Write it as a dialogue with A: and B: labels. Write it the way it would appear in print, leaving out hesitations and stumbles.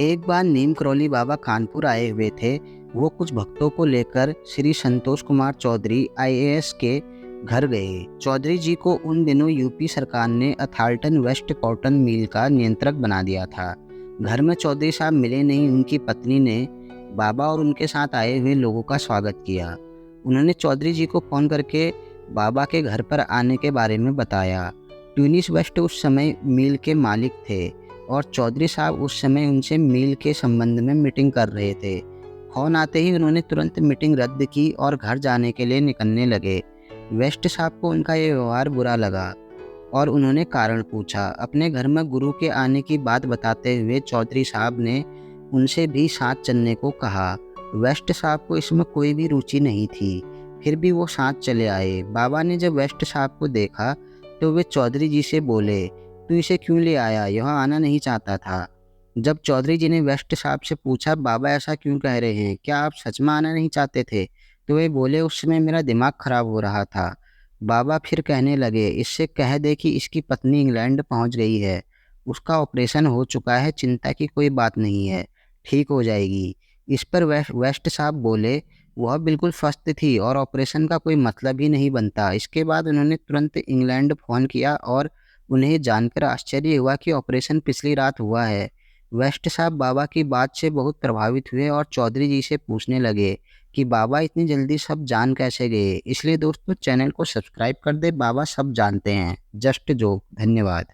A: एक बार नीम करौली बाबा कानपुर आए हुए थे। वो कुछ भक्तों को लेकर श्री संतोष कुमार चौधरी आईएएस के घर गए। चौधरी जी को उन दिनों यूपी सरकार ने अथार्टन वेस्ट कॉटन मिल का नियंत्रक बना दिया था। घर में चौधरी साहब मिले नहीं। उनकी पत्नी ने बाबा और उनके साथ आए हुए लोगों का स्वागत किया। उन्होंने चौधरी जी को फ़ोन करके बाबा के घर पर आने के बारे में बताया। ट्यूनिस वेस्ट उस समय मिल के मालिक थे और चौधरी साहब उस समय उनसे मील के संबंध में मीटिंग कर रहे थे। फ़ोन आते ही उन्होंने तुरंत मीटिंग रद्द की और घर जाने के लिए निकलने लगे। वेस्ट साहब को उनका ये व्यवहार बुरा लगा और उन्होंने कारण पूछा। अपने घर में गुरु के आने की बात बताते हुए चौधरी साहब ने उनसे भी साथ चलने को कहा। वेस्ट साहब को इसमें कोई भी रुचि नहीं थी, फिर भी वो साथ चले आए। बाबा ने जब वेस्ट साहब को देखा तो वे चौधरी जी से बोले, तू इसे क्यों ले आया, यहाँ आना नहीं चाहता था। जब चौधरी जी ने वेस्ट साहब से पूछा, बाबा ऐसा क्यों कह रहे हैं, क्या आप सच में आना नहीं चाहते थे? तो वे बोले, उस समय मेरा दिमाग खराब हो रहा था। बाबा फिर कहने लगे, इससे कह दे कि इसकी पत्नी इंग्लैंड पहुंच गई है, उसका ऑपरेशन हो चुका है, चिंता की कोई बात नहीं है, ठीक हो जाएगी। इस पर वेस्ट साहब बोले, वह बिल्कुल स्वस्थ थी और ऑपरेशन का कोई मतलब ही नहीं बनता। इसके बाद उन्होंने तुरंत इंग्लैंड फ़ोन किया और उन्हें जानकर आश्चर्य हुआ कि ऑपरेशन पिछली रात हुआ है। वेस्ट साहब बाबा की बात से बहुत प्रभावित हुए और चौधरी जी से पूछने लगे कि बाबा इतनी जल्दी सब जान कैसे गए। इसलिए दोस्तों, चैनल को सब्सक्राइब कर दे। बाबा सब जानते हैं। Just joke. धन्यवाद।